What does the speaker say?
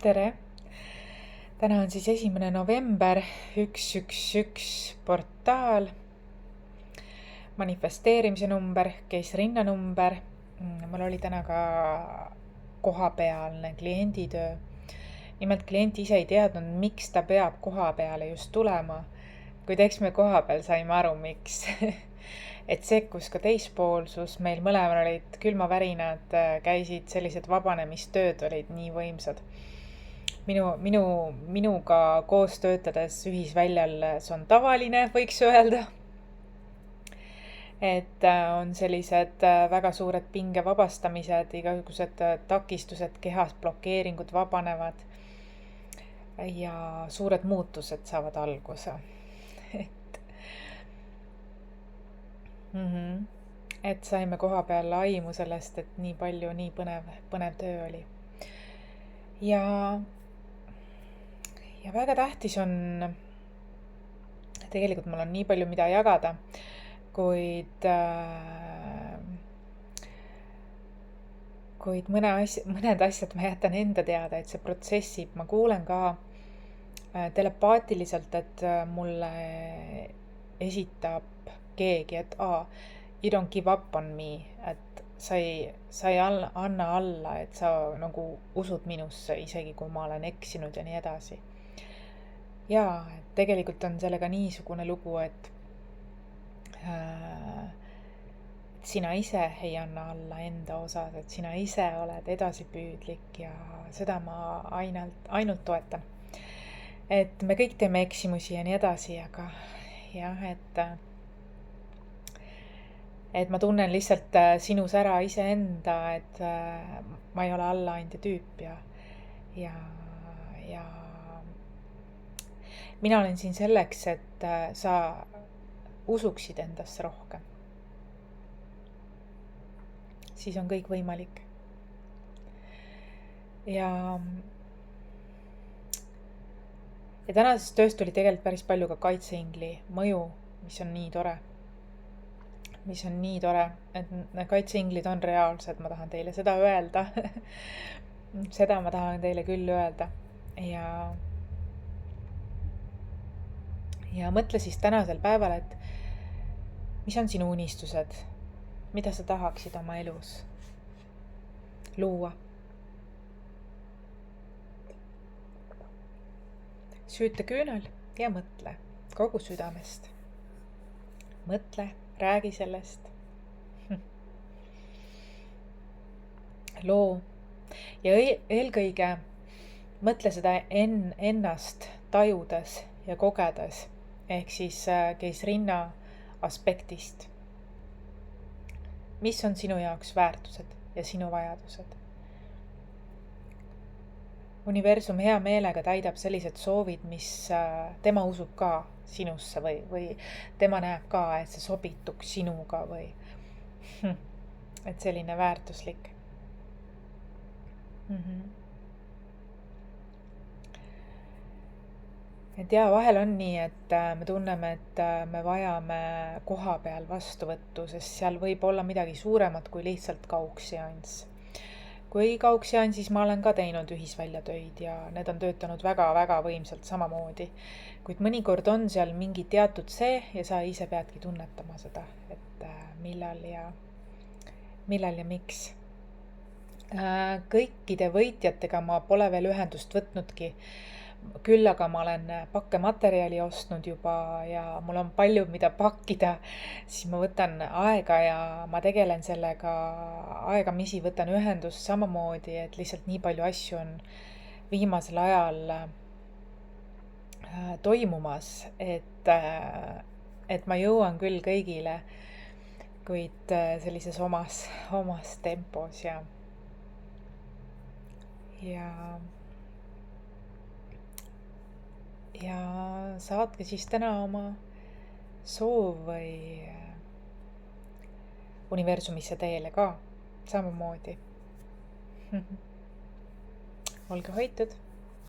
tere! Täna on siis 1. november, 111 portaal, manifesteerimise number, keisrinna number. Mul oli täna ka kohapealne klienditöö. Nimelt klient ise ei teadnud, miks ta peab koha peale just tulema. Kuid eks me koha peal saime aru, miks. Et sekkus ka teispoolsus, meil mõlemal olid külmavärinad, käisid sellised vabanemistööd, olid nii võimsad. Minuga koos töötades ühisväljal see on tavaline, võiks öelda. Et on sellised väga suured pinge vabastamised, igasugused takistused, kehas blokeeringud vabanevad ja suured muutused saavad alguse. Et saime koha peal aimu sellest, et nii palju, nii põnev töö oli. Ja väga tähtis on, tegelikult mul on nii palju, mida jagada, kuid mõned asjad ma jätan enda teada, et see protsessib. Ma kuulen ka telepaatiliselt, et mulle esitab keegi, et you don't give up on me, et sa ei anna alla, et sa nagu usud minusse, isegi kui ma olen eksinud ja nii edasi. Jaa, tegelikult on sellega niisugune lugu, et sina ise ei anna alla enda osas, et sina ise oled edasipüüdlik ja seda ma ainult toetan. Et me kõik teeme eksimusi ja nii edasi, aga jah, et ma tunnen lihtsalt sinus ära iseenda, et ma ei ole allaandja tüüp ja mina olen siin selleks, et sa usuksid endasse rohkem. Siis on kõik võimalik. Ja tänasest tööst tuli tegelikult päris palju ka kaitseingli mõju, mis on nii tore. Et kaitseinglid on reaalsed, ma tahan teile seda öelda. Seda ma tahan teile küll öelda. Ja mõtle siis tänasel päeval, et mis on sinu unistused, mida sa tahaksid oma elus luua. Süüta küünal ja mõtle kogu südamest. Mõtle, räägi sellest. Loo. Ja eelkõige mõtle seda ennast tajudes ja kogedes, ehk siis keisrinna aspektist. Mis on sinu jaoks väärtused ja sinu vajadused? Universum hea meelega täidab sellised soovid, mis tema usub ka sinusse või tema näeb ka, et see sobituks sinuga või et selline väärtuslik. Et jaa, vahel on nii, et me tunneme, et me vajame koha peal vastuvõttu, sest seal võib olla midagi suuremat kui lihtsalt kaugseanss. Kui kaugseanss, siis ma olen ka teinud ühisväljatöid ja need on töötanud väga-väga võimsalt samamoodi. Kuid mõnikord on seal mingi teatud see ja sa ise peadki tunnetama seda, et millal ja miks. Kõikide võitjatega ma pole veel ühendust võtnudki. Küll aga ma olen pakkematerjali ostnud juba ja mul on palju, mida pakkida, siis ma võtan aega ja ma tegelen sellega aegamisi, võtan ühendust samamoodi, et lihtsalt nii palju asju on viimasel ajal toimumas, et ma jõuan küll kõigile, kuid sellises omas tempos ja saatke siis täna oma soov või universumisse teele ka samamoodi. Olge hoitud!